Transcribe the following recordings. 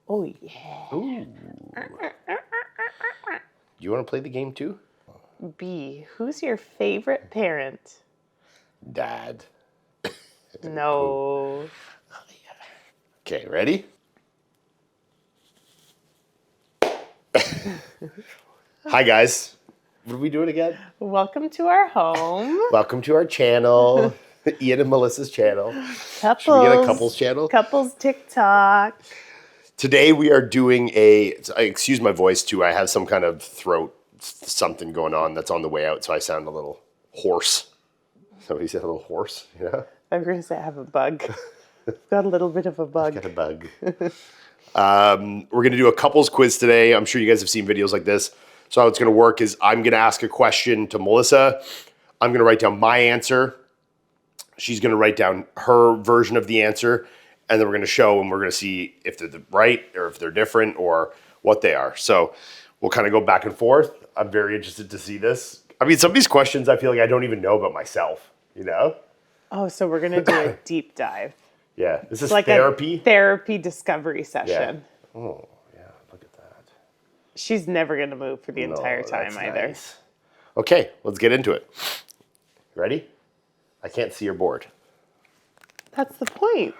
Oh, yeah. Ooh. Do you want to play the game too? B, who's your favorite parent? Dad. No. Okay, ready? Hi, guys. What are we doing again? Welcome to our home. Welcome to our channel, Ian and Melissa's channel. Couples. Should we get a couples channel? Couples TikTok. Today we are doing excuse my voice too, I have some kind of throat something going on that's on the way out, so I sound a little hoarse. Somebody said a little hoarse, yeah? I was going to say I have a bug. Got a little bit of a bug. Got a bug. We're going to do a couples quiz today. I'm sure you guys have seen videos like this. So how it's going to work is I'm going to ask a question to Melissa. I'm going to write down my answer. She's going to write down her version of the answer. And then we're going to show and we're going to see if they're right or if they're different or what they are. So we'll kind of go back and forth. I'm very interested to see this. I mean, some of these questions I feel like I don't even know about myself, you know? Oh, so we're going to do a deep dive. Yeah. This is like therapy. A therapy discovery session. Yeah. Oh, yeah. Look at that. She's never going to move for the entire time that's either. Nice. Okay, let's get into it. Ready? I can't see your board. That's the point.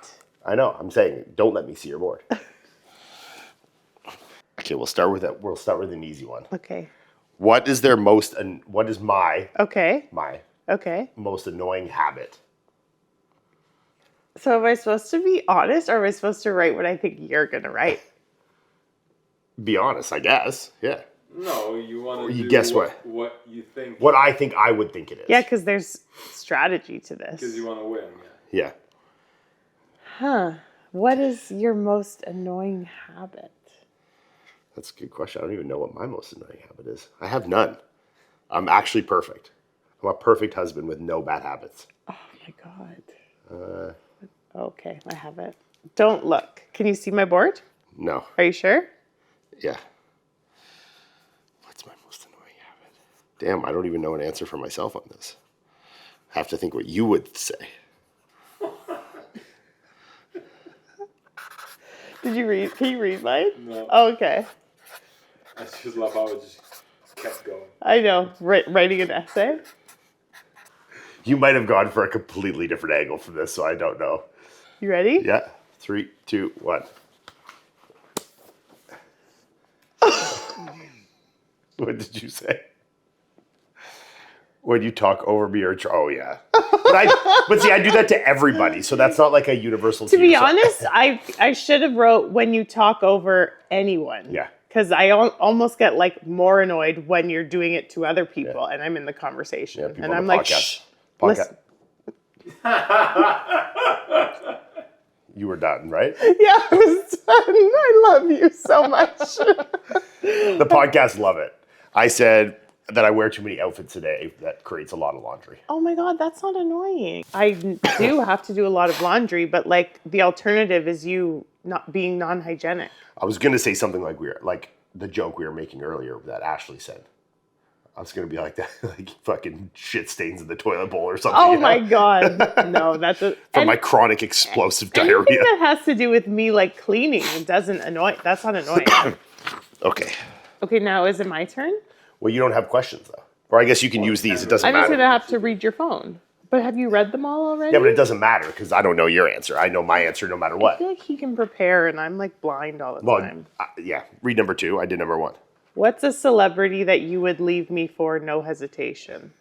I know. I'm saying, don't let me see your board. Okay, we'll start with that. We'll start with an easy one. Okay. What is my Okay. most annoying habit? So am I supposed to be honest or am I supposed to write what I think you're going to write? Be honest, I guess. Yeah. No, you want to do guess what you think. What I think I would think it is. Yeah, because there's strategy to this. Because you want to win. Yeah. Huh. What is your most annoying habit? That's a good question. I don't even know what my most annoying habit is. I have none. I'm actually perfect. I'm a perfect husband with no bad habits. Oh my God. Okay, I have it. Don't look. Can you see my board? No. Are you sure? Yeah. What's my most annoying habit? Damn, I don't even know an answer for myself on this. I have to think what you would say. Did you read? Can you read mine? No. Oh, okay. I just love how it just kept going. I know. Writing an essay? You might have gone for a completely different angle from this, so I don't know. You ready? Yeah. 3, 2, 1. What did you say? When you talk over me or oh yeah. But see, I do that to everybody, so that's not like a universal. To be honest, I should have wrote when you talk over anyone. Yeah. Because I almost get like more annoyed when you're doing it to other people and I'm in the conversation. Yeah, people and on I'm the like, podcast. shh. Podcast. You were done, right? Yeah, I was done. I love you so much. The podcast love it. I said that I wear too many outfits a day. That creates a lot of laundry. Oh my God, that's not annoying. I do have to do a lot of laundry, but like the alternative is you not being non-hygienic. I was gonna say something like the joke we were making earlier that Ashley said. I was gonna be like that, like fucking shit stains in the toilet bowl or something. Oh my God, no, that's from my chronic explosive diarrhea. Anything that has to do with me like cleaning doesn't annoy. That's not annoying. Okay. Okay, now is it my turn? Well, you don't have questions though, or I guess you can use these. It doesn't I'm matter. just gonna have to read your phone. But have you read them all already? Yeah, but it doesn't matter because I don't know your answer. I know my answer no matter I what. feel like he can prepare, and I'm like blind all the time. Yeah. Read number 2. I did number 1. What's a celebrity that you would leave me for no hesitation?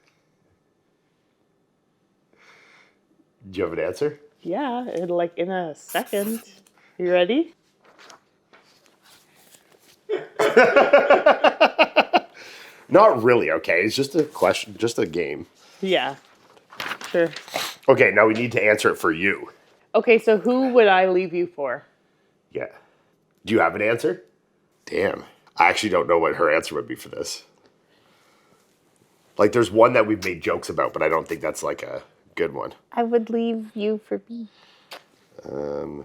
Do you have an answer? Yeah, in a second. You ready? Not really, okay. It's just a question, just a game. Yeah, sure. Okay, now we need to answer it for you. Okay, so who would I leave you for? Yeah. Do you have an answer? Damn. I actually don't know what her answer would be for this. Like, there's one that we've made jokes about, but I don't think that's like a good one. I would leave you for B. I'm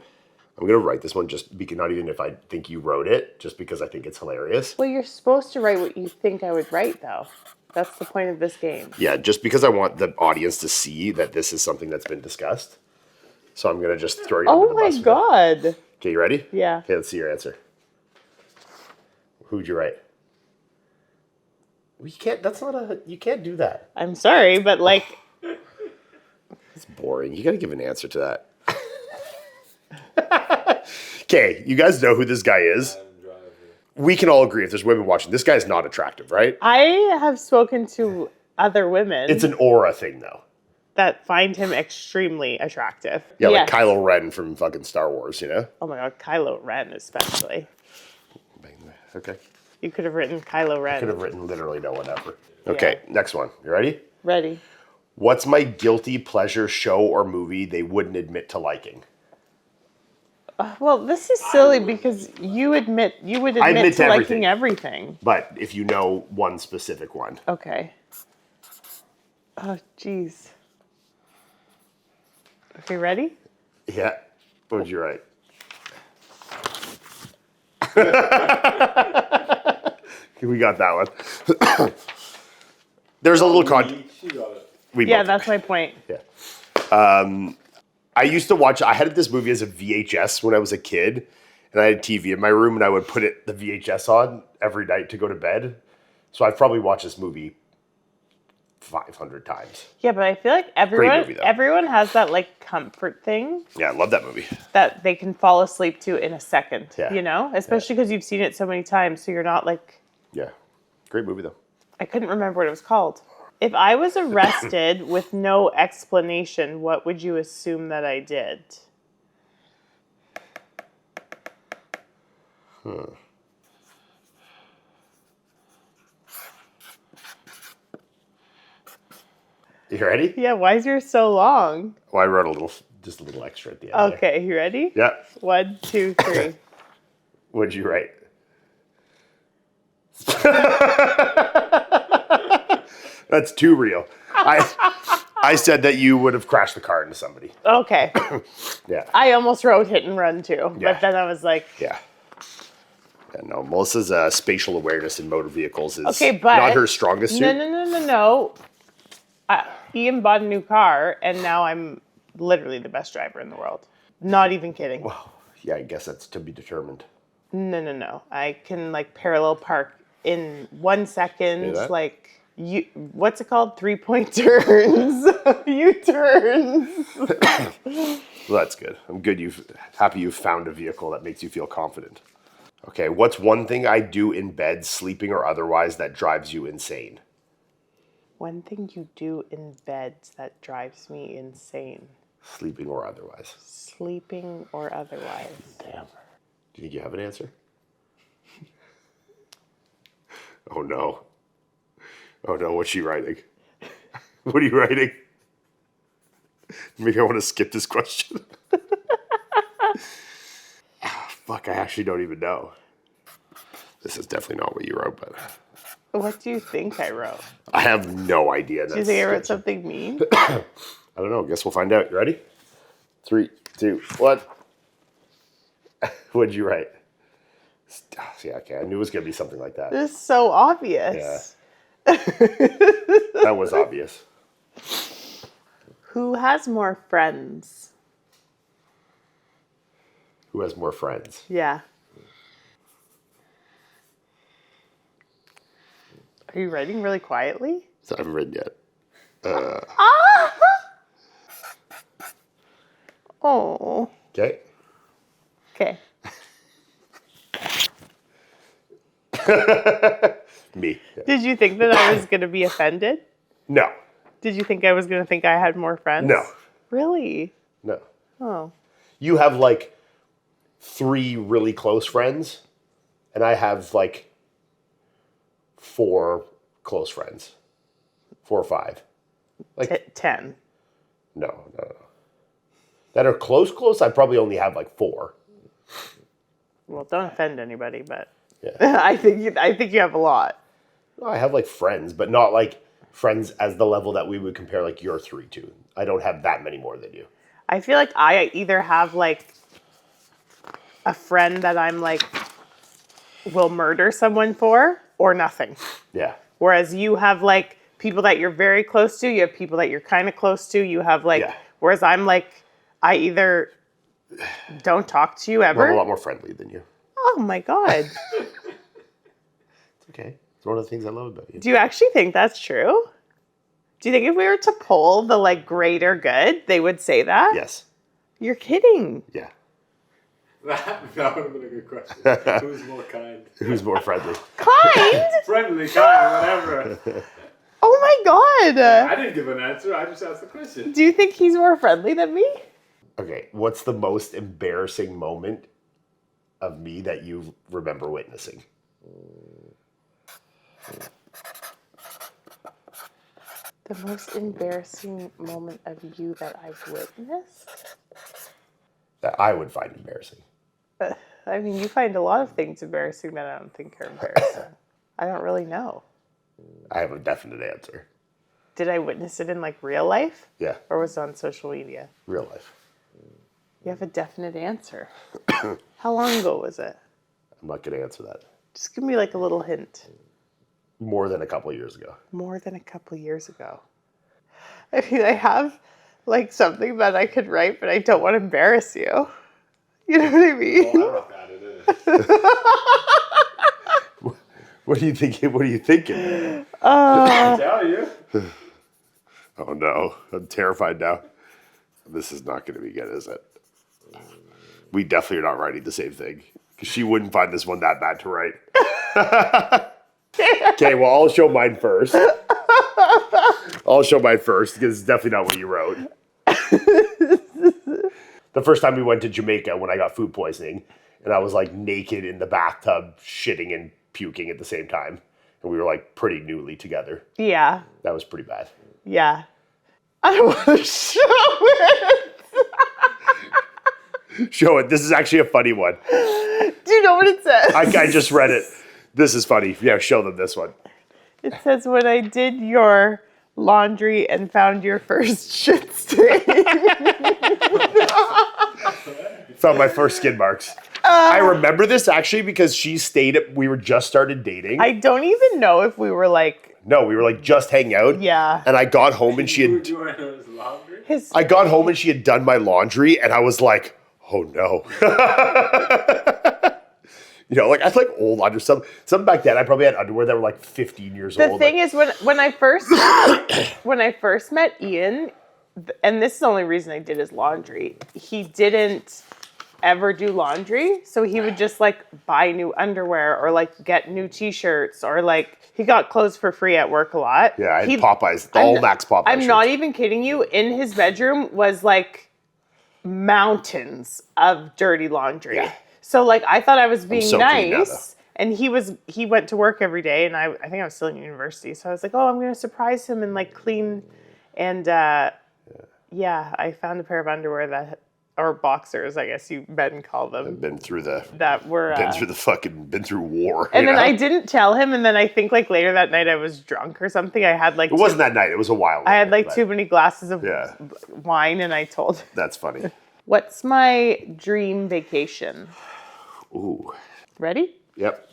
going to write this one just because, not even if I think you wrote it, just because I think it's hilarious. Well, you're supposed to write what you think I would write, though. That's the point of this game. Yeah, just because I want the audience to see that this is something that's been discussed. So I'm going to just throw you under the bus. Oh my God. Okay, you ready? Yeah. Okay, let's see your answer. Who'd you write? Well, you can't. That's not a. You can't do that. I'm sorry, but like, It's boring. You got to give an answer to that. Okay, you guys know who this guy is. We can all agree if there's women watching, this guy's not attractive, right? I have spoken to other women It's an aura thing, though. that find him extremely attractive. Yeah, like Yes. Kylo Ren from fucking Star Wars, you know? Oh my god, Kylo Ren especially. Okay. You could have written Kylo Ren. Could have written literally no one ever. Okay, next one. You ready? Ready. What's my guilty pleasure show or movie they wouldn't admit to liking? Well, this is silly because you would admit admit to to liking everything. But if you know one specific one. Okay. Oh, jeez. Okay, ready? Yeah. What'd you write? We got that one. There's a little She got it. Yeah, that's my point. Yeah. I used to watch, I had this movie as a VHS when I was a kid, and I had a TV in my room, and I would put the VHS on every night to go to bed. So I've probably watched this movie 500 times. Yeah, but I feel like movie, though. everyone has that like comfort thing Yeah, I love that movie. that they can fall asleep to in a second. Yeah. You know? Especially because you've seen it so many times, so you're not like, Yeah. Great movie, though. I couldn't remember what it was called. If I was arrested with no explanation, what would you assume that I did? You ready? Yeah, why is yours so long? Well, I wrote just a little extra at the end. Okay, you ready? Yeah. 1, 2, 3. What'd you write? That's too real. I said that you would have crashed the car into somebody. Okay. Yeah. I almost wrote hit and run too, Yeah. but then I was like, Yeah. Yeah, no, Melissa's spatial awareness in motor vehicles is okay, but not her strongest suit. No. Ian bought a new car, and now I'm literally the best driver in the world. Not even kidding. Well, yeah, I guess that's to be determined. No. I can like parallel park in 1 second. Do that? Like what's it called? 3-point turns. U-turns. Well, that's good. I'm happy you found a vehicle that makes you feel confident. Okay, what's one thing I do in bed, sleeping or otherwise, that drives you insane? One thing you do in bed that drives me insane. Sleeping or otherwise. Sleeping or otherwise. Damn. Do you think you have an answer? Oh no. Oh no, what's she writing? What are you writing? Maybe I want to skip this question. Fuck, I actually don't even know. This is definitely not what you wrote, but What do you think I wrote? I have no idea. Do you think I wrote something mean? I don't know. Guess we'll find out. You ready? 3, 2, 1. What'd you write? Yeah, okay. I knew it was going to be something like that. This is so obvious. That was obvious. Who has more friends? Who has more friends? Yeah. Are you writing really quietly? So I haven't written yet. Oh. Okay. Okay. Me. Yeah. Did you think that I was going to be offended? No. Did you think I was going to think I had more friends? No. Really? No. Oh. You have like 3 really close friends, and I have like 4 close friends. 4 or 5. Like 10. no. That are close. I probably only have like 4. Well, don't offend anybody, but Yeah. I think you have a lot. I have like friends, but not like friends as the level that we would compare like your 3 to. I don't have that many more than you. I feel like I either have like a friend that I'm like will murder someone for or nothing. Yeah. Whereas you have like people that you're very close to, you have people that you're kind of close to, you have like Yeah. whereas I'm like I either don't talk to you I'm a ever. lot more friendly than you. Oh my god. Okay. It's one of the things I love about you. Do you actually think that's true? Do you think if we were to poll the like greater good, they would say that? Yes. You're kidding. Yeah. That would have been a good question. Who's more kind? Who's more friendly? Kind? Friendly, kind, whatever. Oh my god. I didn't give an answer. I just asked the question. Do you think he's more friendly than me? Okay. What's the most embarrassing moment of me that you remember witnessing? The most embarrassing moment of you that I've witnessed? That I would find embarrassing. I mean, you find a lot of things embarrassing that I don't think are embarrassing. I don't really know. I have a definite answer. Did I witness it in like real life? Yeah. Or was it on social media? Real life. You have a definite answer. How long ago was it? I'm not going to answer that. Just give me like a little hint. More than a couple of years ago. More than a couple years ago. I mean, I have like something that I could write, but I don't want to embarrass you. You know what I mean? Well, I don't have to add it in. What are you thinking? What are you thinking? I tell you. Oh no, I'm terrified now. This is not going to be good, is it? We definitely are not writing the same thing. Because she wouldn't find this one that bad to write. Okay, well, I'll show mine first. Because it's definitely not what you wrote. The first time we went to Jamaica when I got food poisoning, and I was like naked in the bathtub, shitting and puking at the same time. And we were like pretty newly together. Yeah. That was pretty bad. Yeah. I don't want to show it. Show it. This is actually a funny one. Do you know what it says? I just read it. This is funny. Yeah, show them this one. It says, when I did your laundry and found your first shit stain. Found my first skid marks. I remember this actually because she stayed at, we were just started dating. I don't even know if we were like, No, we were like just hanging out. yeah. And I got home and she You were had, doing his laundry? I got home and she had done my laundry and I was like, oh no. You know, like I had like old underwear. Some back then I probably had underwear that were like 15 years The old. thing is, when I first met Ian, and this is the only reason I did his laundry, he didn't ever do laundry, so he would just like buy new underwear or like get new t-shirts or like he got clothes for free at work a lot. Yeah, I had Popeyes, all Max Popeyes. I'm not even kidding you. In his bedroom was like mountains of dirty laundry. Yeah. So like I thought I was being so clean now, nice. And he went to work every day, and I think I was still in university. So I was like, oh, I'm going to surprise him and like clean. And yeah, I found a pair of underwear that, or boxers, I guess you men call them, Been through the that were been through war. and you then know? I didn't tell him, and then I think like later that night I was drunk or something. I had like It wasn't that night. It was a while. I had later, like but too many glasses of Yeah. wine, and I told him, That's funny. what's my dream vacation? Ooh. Ready? Yep.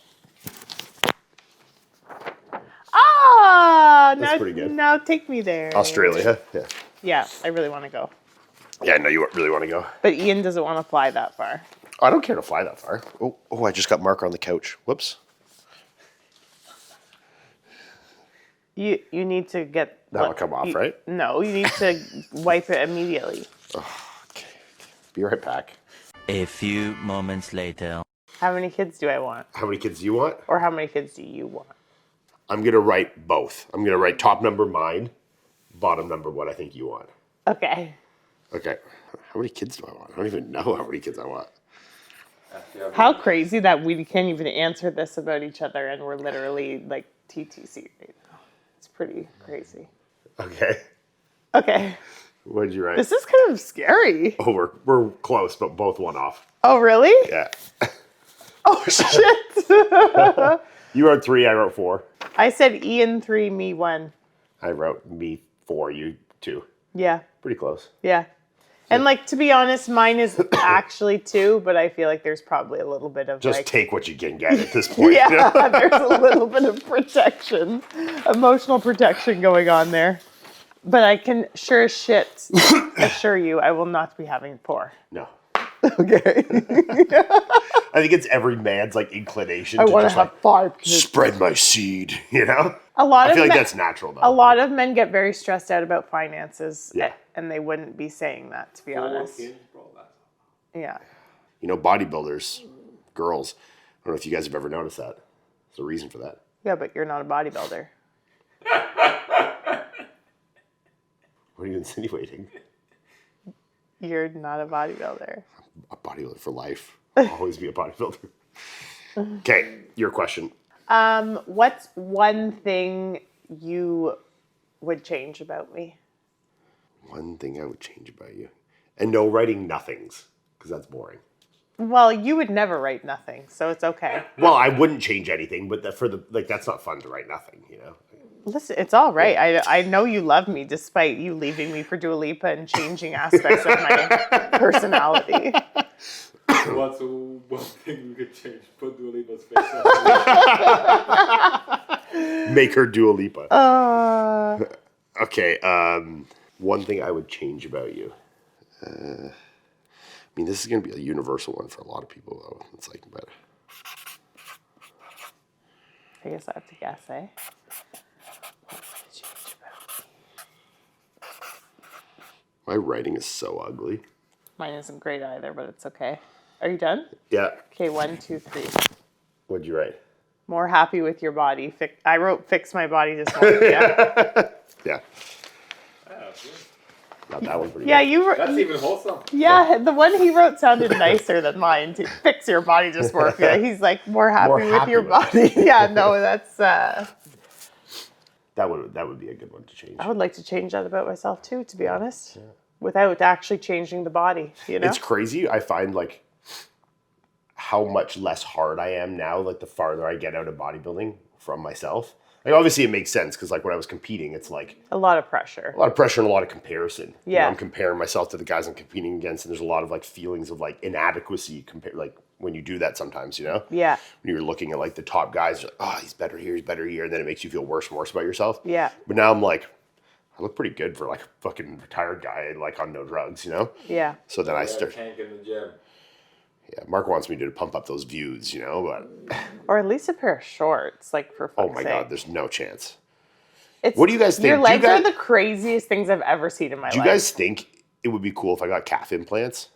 Ah, That's pretty good. Now take me there. Australia. Yeah. Yeah, I really want to go. Yeah, I know you really want to go. But Ian doesn't want to fly that far. I don't care to fly that far. Oh, I just got marker on the couch. Whoops. You need to get... That'll come off, right? No, you need to wipe it immediately. Okay. Be right back. A few moments later. How many kids do I want? How many kids do you want? Or how many kids do you want? I'm going to write both. I'm going to write top number mine, bottom number what I think you want. Okay. Okay. How many kids do I want? I don't even know how many kids I want. How crazy that we can't even answer this about each other and we're literally like TTC right now. It's pretty crazy. Okay. Okay. What did you write? This is kind of scary. Oh, we're close, but both one off. Oh, really? Yeah. Oh, shit. You wrote 3, I wrote 4. I said Ian 3, me 1. I wrote me 4, you 2. Yeah. Pretty close. Yeah. And like, to be honest, mine is actually 2, but I feel like there's probably a little bit of Just like... take what you can get at this point. Yeah, there's a little bit of protection, emotional protection going on there. But I can sure as shit assure you I will not be having 4. No. Okay. I think it's every man's like inclination I to want to just have like 5 kids. spread my seed, you know? A lot I of feel like men, that's natural though. a lot of men get very stressed out about finances, Yeah. and they wouldn't be saying that, to be 4 honest. kids, bro. That's Yeah. You know, bodybuilders, girls. I don't know if you guys have ever noticed that. There's a reason for that. Yeah, but you're not a bodybuilder. What are you insinuating? You're not a bodybuilder. A bodybuilder for life. I'll always be a bodybuilder. Okay, your question. What's one thing you would change about me? One thing I would change about you. And no writing nothings, because that's boring. Well, you would never write nothing, so it's okay. Well, I wouldn't change anything, but that's not fun to write nothing, you know? Listen, it's all right. I know you love me despite you leaving me for Dua Lipa and changing aspects of my personality. what's one thing you could change? Put Dua Lipa's face on. Make her Dua Lipa. Okay, one thing I would change about you. I mean, this is going to be a universal one for a lot of people, though. It's like, but I guess I have to guess, eh? my writing is so ugly. Mine isn't great either, but it's okay. Are you done? Yeah. Okay, 1, 2, 3. What'd you write? More happy with your body. I wrote fix my body just more. Yeah. Yeah. That's good. Not that one pretty Yeah, good. you wrote. That's even wholesome. Yeah, the one he wrote sounded nicer than mine. To fix your body just work. Yeah, he's like more happy with happy your with body. Yeah, no, that's. That would be a good one to change. I would like to change that about myself too, to be honest, without actually changing the body. You know, It's crazy. I find like how much less hard I am now, like the farther I get out of bodybuilding from myself. Like obviously it makes sense because like when I was competing, it's like a lot of pressure. a lot of pressure and a lot of comparison. You know, Yeah. I'm comparing myself to the guys I'm competing against, and there's a lot of like feelings of like inadequacy compared like when you do that sometimes, you know? Yeah, When you're looking at like the top guys, you're like, oh, he's better here, and then it makes you feel worse and worse about yourself. yeah, But now I'm like, I look pretty good for like a fucking retired guy, like on no drugs, you know? yeah. So then I Yeah, start. tank in the gym. Yeah, Mark wants me to pump up those views, you know, but Or at least a pair of shorts, like for oh fuck's my sake. god, there's no chance. It's, What do you guys think? Your Do you legs guys- are the craziest things I've ever seen in my life. Do you guys think it would be cool if I got calf implants?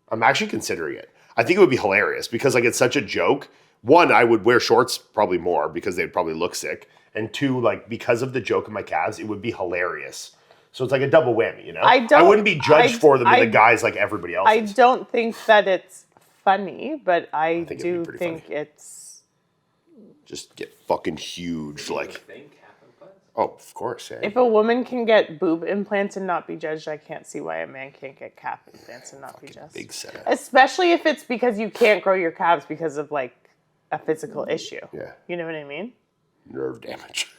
I'm actually considering it. I think it would be hilarious because like it's such a joke. One, I would wear shorts probably more because they'd probably look sick. And two, like because of the joke of my calves, it would be hilarious. So it's like a double whammy, you know? I wouldn't be judged for them in the guys like everybody else I is. don't think that it's funny, but I think it'd do be pretty think funny. it's. Just get fucking huge, like, Think half implants? oh, of course. Yeah. If a woman can get boob implants and not be judged, I can't see why a man can't get calf implants and not be judged. Big setup. Especially if it's because you can't grow your calves because of like a physical issue. Yeah. You know what I mean? Nerve damage.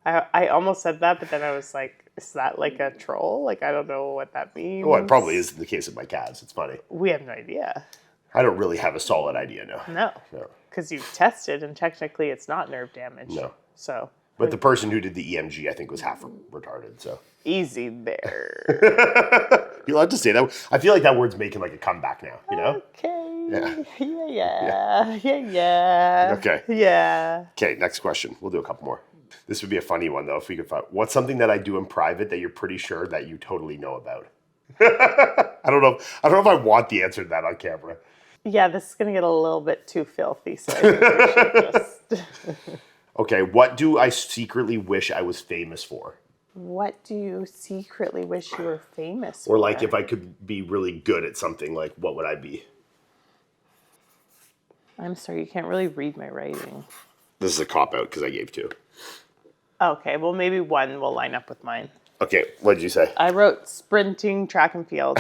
I almost said that, but then I was like, is that like a troll? Like, I don't know what that means. Well, it probably is in the case of my calves. It's funny. We have no idea. I don't really have a solid idea, no. No. No. Because you've tested, and technically it's not nerve damage. No. So, But the person who did the EMG, I think, was half retarded, so. easy there. You allowed to say that? I feel like that word's making like a comeback now, you know? Okay. Yeah. Yeah. Okay. Yeah. Okay, next question. We'll do a couple more. This would be a funny one, though, if we could find. What's something that I do in private that you're pretty sure that you totally know about? I don't know if I want the answer to that on camera. Yeah, this is gonna get a little bit too filthy, so I think we should just. Okay, what do I secretly wish I was famous for? What do you secretly wish you were famous for? Or like if I could be really good at something, like what would I be? I'm sorry, you can't really read my writing. This is a cop-out because I gave two. Okay, well maybe one will line up with mine. Okay, what did you say? I wrote sprinting, track and field,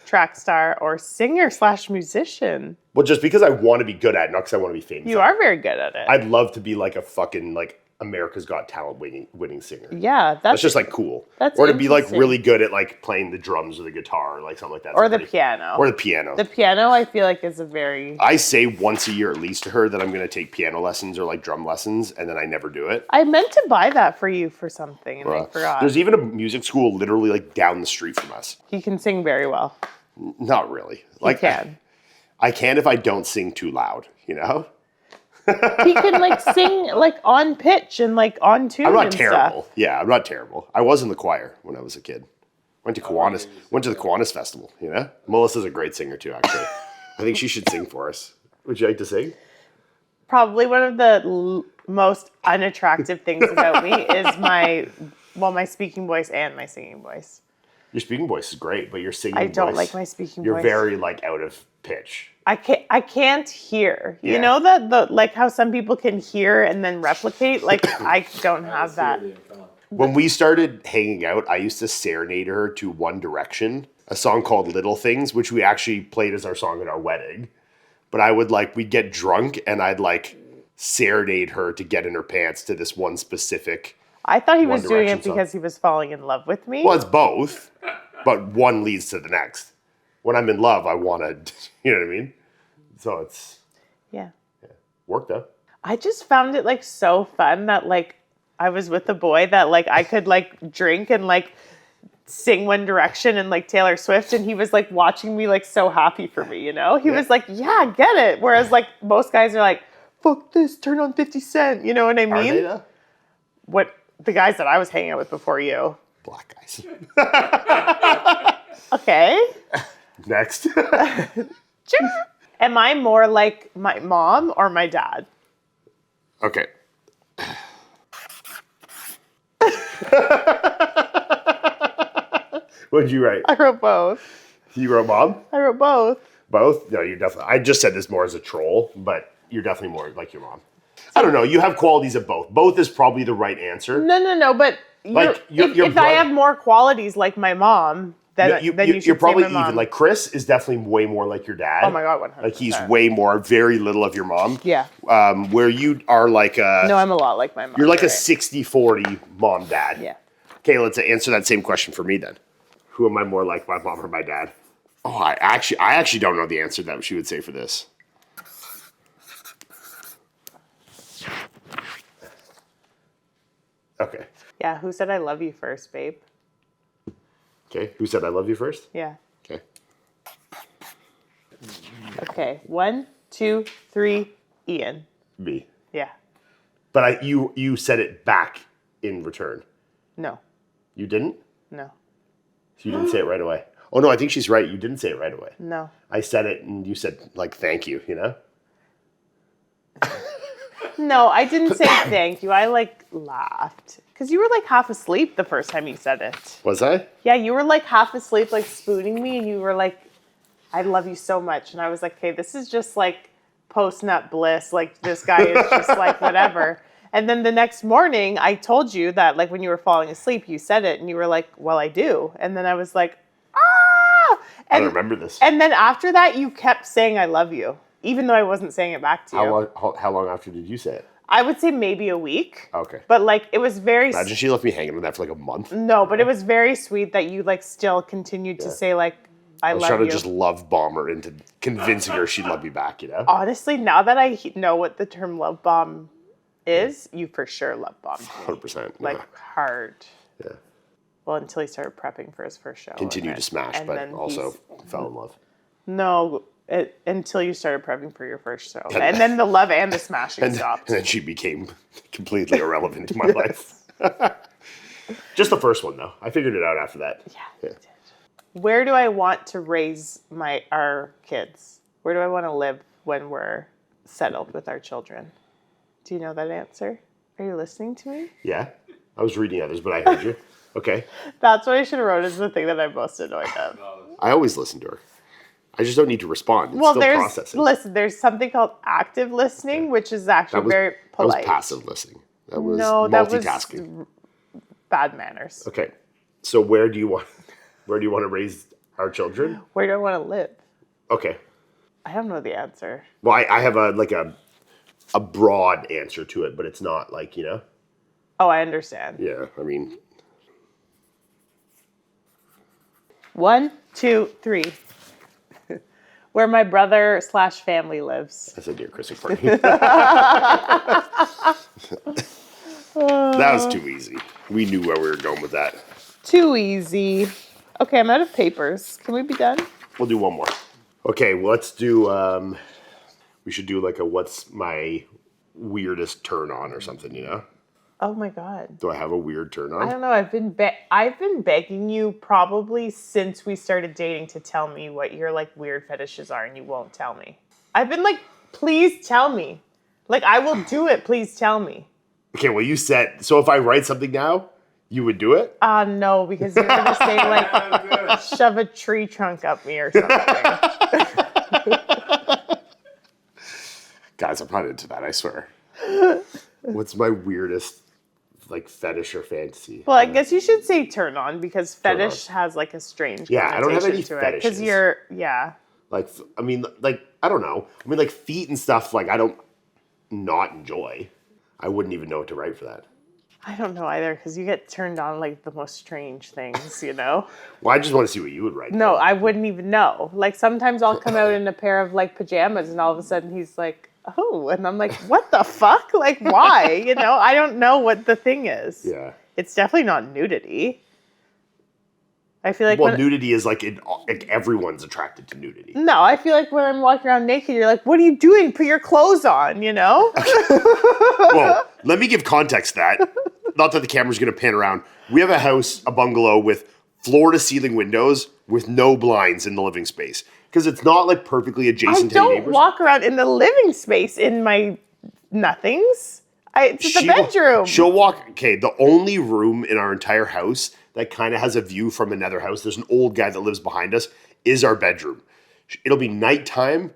track star, or singer/musician. Well, just because I want to be good at it, not because I want to be famous. You are very good at it. I'd love to be like a fucking like America's Got Talent winning singer. Yeah, That's just like cool. That's or to be like interesting. really good at like playing the drums or the guitar or like something like that. or the Pretty- piano. Or the piano. The piano, I feel like, is a very. I say once a year at least to her that I'm going to take piano lessons or like drum lessons, and then I never do it. I meant to buy that for you for something, and I forgot. There's even a music school literally like down the street from us. He can sing very well. Not really. He can. I can if I don't sing too loud, you know? He can like sing like on pitch and like on tune. I'm not and terrible. Stuff. Yeah, I'm not terrible. I was in the choir when I was a kid. Went to the Kiwanis Festival, you know? Melissa's a great singer too, actually. I think she should sing for us. Would you like to sing? Probably one of the most unattractive things about me is my speaking voice and my singing voice. Your speaking voice is great, but your singing voice... I don't like my speaking You're voice. very, like, out of pitch. I can't hear. Yeah. You know the like how some people can hear and then replicate? Like I don't have that. When we started hanging out, I used to serenade her to One Direction, a song called Little Things, which we actually played as our song at our wedding. But I would we'd get drunk and I'd serenade her to get in her pants to this one specific... I thought he was One doing Direction it song. because he was falling in love with me. Well, it's both, but one leads to the next. When I'm in love, I want to, you know what I mean? So it's Yeah. worked out. I just found it so fun that I was with a boy that I could drink and sing One Direction and Taylor Swift, and he was watching me so happy for me, you know? He was yeah, get it. Whereas most guys are like, fuck this, turn on 50 Cent, you know what I mean? Are they though? What the guys that I was hanging out with before you. Black guys. Okay. Next. Am I more like my mom or my dad? Okay. What did you write? I wrote both. You wrote mom? I wrote both. Both? No, you're definitely... I just said this more as a troll, but you're definitely more like your mom. I don't know. You have qualities of both. Both is probably the right answer. No, but if I have more qualities like my mom, then you should you're probably say my mom. even. Chris is definitely way more like your dad. Oh my God, 100%. He's way more, very little of your mom. Yeah. Where you are No, I'm a lot like my mom. You're like a right. 60-40 mom-dad. Yeah. Okay, let's answer that same question for me then. Who am I more like, my mom or my dad? Oh, I actually don't know the answer that she would say for this. Okay. Yeah, who said I love you first, babe? Okay, who said I love you first? Yeah. Okay. Okay, 1, 2, 3, Ian. Me. Yeah. But you said it back in return. No. You didn't? No. You didn't say it right away. Oh no, I think she's right. You didn't say it right away. No. I said it and you said thank you, you know? No, I didn't say thank you. I laughed. Because you were half asleep the first time you said it. Was I? Yeah, you were half asleep, spooning me, and you were I love you so much. And I was like, okay, this is just post-nut bliss. This guy is just whatever. And then the next morning, I told you that when you were falling asleep, you said it, and you were like, well, I do. And then I was like, ah! I don't remember this. And then after that, you kept saying I love you, even though I wasn't saying it back to you. How long after did you say it? I would say maybe a week. Okay. But it was very... Imagine she left me hanging on that for a month. No, but it was very sweet that you still continued to say I love you. I was trying to just love bomb her into convincing her she'd love me back, you know? Honestly, now that I know what the term love bomb is, you for sure love bombed me. 100%. Like hard. Yeah. Well, until he started prepping for his first show. Continued to smash, and but then also fell in love. No, until you started prepping for your first show. And then the love and the smashing stopped. And then she became completely irrelevant to my life. Just the first one, though. I figured it out after that. Yeah, you did. Where do I want to raise our kids? Where do I want to live when we're settled with our children? Do you know that answer? Are you listening to me? Yeah. I was reading others, but I heard you. Okay. That's what I should have wrote as the thing that I'm most annoyed of. I always listen to her. I just don't need to respond. It's Well, still processing. there's something called active listening, which is actually very polite. That was passive listening. That was That multitasking. was bad manners. Okay. So where do you want to raise our children? Where do I want to live? Okay. I don't know the answer. Well, I have a broad answer to it, but it's not Oh, I understand. yeah, I mean, 1, 2, 3. Where my brother / family lives. I said dear Christmas party. That was too easy. We knew where we were going with that. Too easy. Okay, I'm out of papers. Can we be done? We'll do one more. Okay, well, let's do. We should do like a what's my weirdest turn on or something. You know? Oh my god. Do I have a weird turn I on? don't know. I've been begging you probably since we started dating to tell me what your like weird fetishes are, and you won't tell me. I've been like, please tell me. Like I will do it. Please tell me. Okay, well, you said so. If I write something now, you would do it. No, because you're gonna say like shove a tree trunk up me or something. Guys, I'm not into that. I swear. What's my weirdest like fetish or fantasy? Well, I guess you should say turn on because Turn fetish has like a strange Yeah, I don't have any connotation to it. Because fetishes. Like, I mean, like, I don't know. I mean, like, feet and stuff, like, I don't not enjoy. I wouldn't even know what to write for that. I don't know either because you get turned on like the most strange things, you know? Well, I just want to see what you would write. No, I wouldn't even know. Like sometimes I'll come out in a pair of like pajamas and all of a sudden he's like, oh, and I'm like, what the fuck? Like, why? You know, I don't know what the thing is. Yeah. It's definitely not nudity. I feel like Well, nudity is like, everyone's attracted to nudity. No, I feel like when I'm walking around naked, you're like, what are you doing? Put your clothes on, you know? Well, let me give context to that. Not that the camera's going to pan around. We have a house, a bungalow with floor-to-ceiling windows with no blinds in the living space. Because it's not like perfectly I adjacent to any don't neighbors. walk around in the living space in my nothings. It's the bedroom. She'll walk. Okay, the only room in our entire house that kind of has a view from another house, there's an old guy that lives behind us, is our bedroom. It'll be nighttime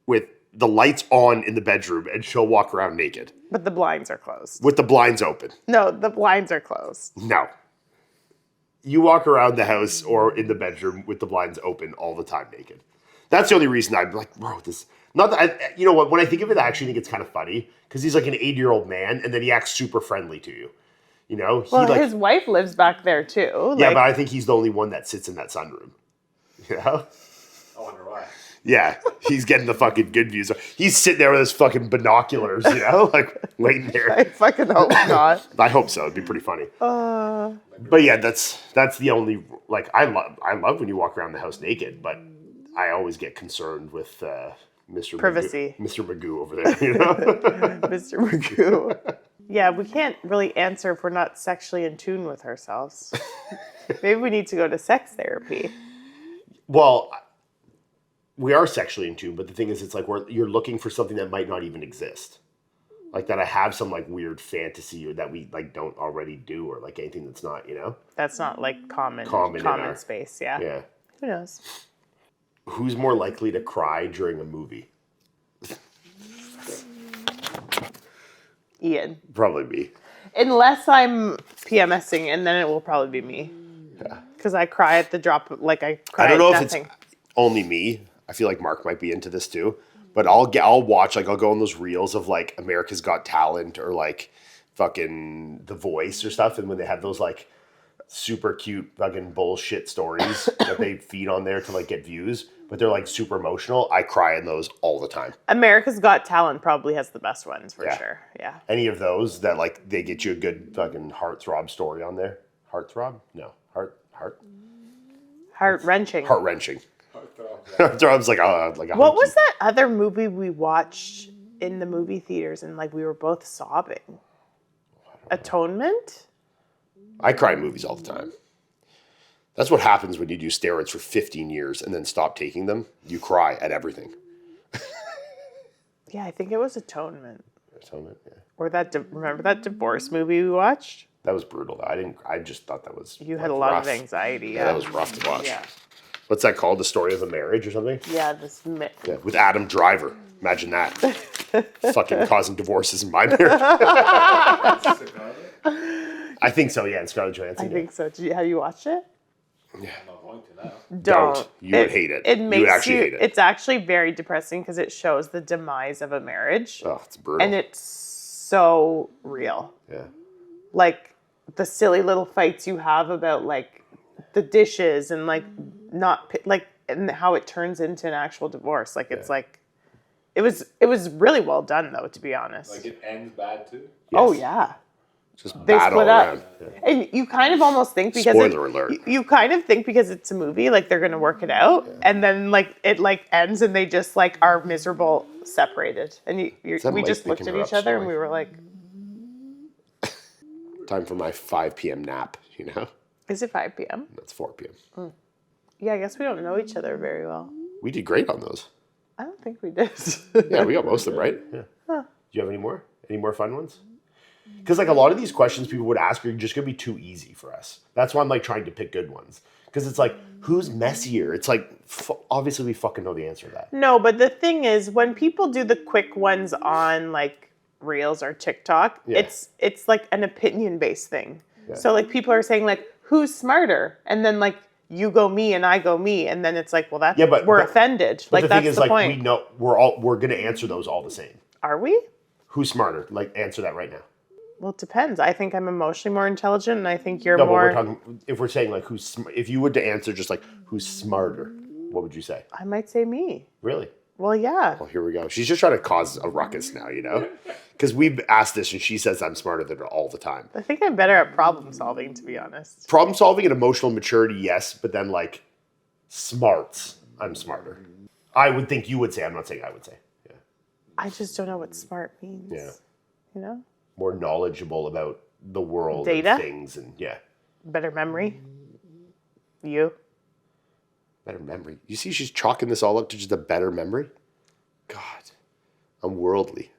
with the lights on in the bedroom, and she'll walk around naked. But the blinds are closed. With the blinds open. No, the blinds are closed. No. You walk around the house or in the bedroom with the blinds open all the time naked. That's the only reason I'm like, bro, this... Not that you know what? When I think of it, I actually think it's kind of funny because he's like an 80-year-old man, and then he acts super friendly to you. You know, Well, his wife lives back there too. Yeah, like, but I think he's the only one that sits in that sunroom. You know? I wonder why. Yeah, he's getting the fucking good views. He's sitting there with his fucking binoculars, you know, like waiting I there. fucking hope not. I hope so. It'd be pretty funny. But yeah, that's the only like I love when you walk around the house naked, but I always get concerned with Mr. Privacy. Mr. Magoo over there, you know? Mr. Magoo. Yeah, we can't really answer if we're not sexually in tune with ourselves. Maybe we need to go to sex therapy. Well, we are sexually in tune, but the thing is, it's like you're looking for something that might not even exist. Like that I have some like weird fantasy or that we like don't already do or like anything that's not, you know? That's not like common in our space, yeah. Yeah. Who knows? Who's more likely to cry during a movie? Ian. Probably me. Unless I'm PMSing, and then it will probably be me. Yeah. Because I cry at the drop, like I cry I don't know at if nothing. it's only me. I feel like Mark might be into this too. But I'll watch, like I'll go on those reels of like America's Got Talent or like fucking The Voice or stuff. And when they have those like super cute fucking bullshit stories that they feed on there to like get views, but they're like super emotional, I cry in those all the time. America's Got Talent probably has the best ones for sure. Yeah. Any of those that like they get you a good fucking heartthrob story on there. Heartthrob? No. Heart-wrenching. Heart-wrenching. Heartthrob's like a What was that other movie we watched in the movie theaters and like we were both sobbing? Atonement? I cry in movies all the time. That's what happens when you do steroids for 15 years and then stop taking them. You cry at everything. Yeah, I think it was Atonement. Atonement, yeah. Or remember that divorce movie we watched? That was brutal. I just thought that was You had a lot of anxiety. Yeah, that was rough to watch. Yeah. What's that called? The Story of a Marriage or something? Yeah, Yeah, with Adam Driver. Imagine that. Fucking causing divorces in my marriage. I think so, yeah, and Scarlett Johansson. I think so. Have you watched it? I'm not going to now. Don't. You would hate it. It makes you would actually hate it. It's actually very depressing because it shows the demise of a marriage. Oh, it's brutal. And it's so real. Yeah. Like the silly little fights you have about like the dishes and like not like and how it turns into an actual divorce. Like it's like it was really well done though, to be honest. Like it ends bad too? Oh Yes. yeah. Just They battle split up. around. Yeah. And you kind of almost think because Spoiler alert. You kind of think because it's a movie, like they're gonna work it out, and then like it like ends and they just like are miserable separated, and that we Mike just that looked can at each interrupt other and story? we were like, Time for my 5 p.m. nap, you know? "Is it 5 p.m.?" That's 4 p.m. Yeah, I guess we don't know each other very well. We did great on those. I don't think we did. Yeah, we got most of them, right? Yeah. Do you have any more? Any more fun ones? Because like a lot of these questions people would ask are just going to be too easy for us. That's why I'm like trying to pick good ones. Because it's like, who's messier? It's like, obviously we fucking know the answer to that. No, but the thing is, when people do the quick ones on like Reels or TikTok, Yeah. it's like an opinion-based thing. Yeah. So like people are saying like, "Who's smarter?" And then like you go me and I go me, and then it's like, well, that's we're offended. But Like the thing that's is, the like, point. we know we're going to answer those all the same. Are we? Who's smarter? Like, answer that right now. Well, it depends. I think I'm emotionally more intelligent, and I think you're No, more. but we're talking. If we're saying like if you were to answer just like who's smarter, what would you say? I might say me. Really? Well, yeah. Well, here we go. She's just trying to cause a ruckus now, you know? Because we've asked this and she says I'm smarter than her all the time. I think I'm better at problem solving, to be honest. Problem solving and emotional maturity, yes, but then like smarts, I'm smarter. I would think you would say. I'm not saying I would say. Yeah. I just don't know what smart means. Yeah. You know? More knowledgeable about the world Data? and things and yeah. Better memory. You? Better memory. You see she's chalking this all up to just a better memory? God. I'm worldly.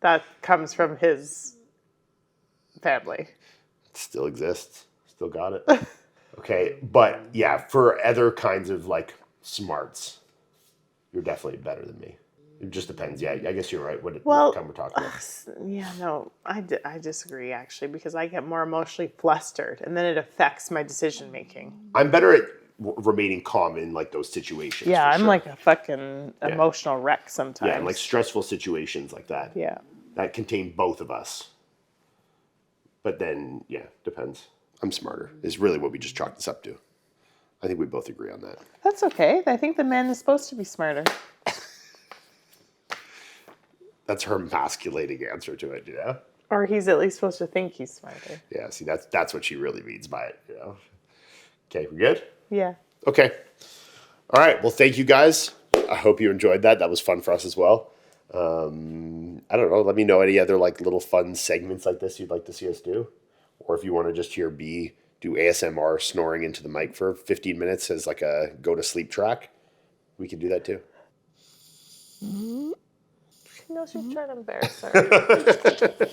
That comes from his family. It still exists. Still got it. Okay, but yeah, for other kinds of like smarts, you're definitely better than me. It just depends. Yeah, I guess you're right. What kind we're talking about? Yeah, no, I disagree actually because I get more emotionally flustered and then it affects my decision making. I'm better at remaining calm in like those situations. Yeah, for I'm sure. like a fucking emotional wreck sometimes. Yeah, and like stressful situations like that. Yeah. That contain both of us. But then, yeah, depends. I'm smarter is really what we just chalked this up to. I think we both agree on that. That's okay. I think the man is supposed to be smarter. That's her emasculating answer to it, you know? Or he's at least supposed to think he's smarter. Yeah, see, that's what she really means by it, you know? Okay, we good? Yeah. Okay. All right, well, thank you guys. I hope you enjoyed that. That was fun for us as well. I don't know. Let me know any other like little fun segments like this you'd like to see us do. Or if you want to just hear B do ASMR snoring into the mic for 15 minutes as like a go to sleep track, we can do that too. She knows she's trying to embarrass her.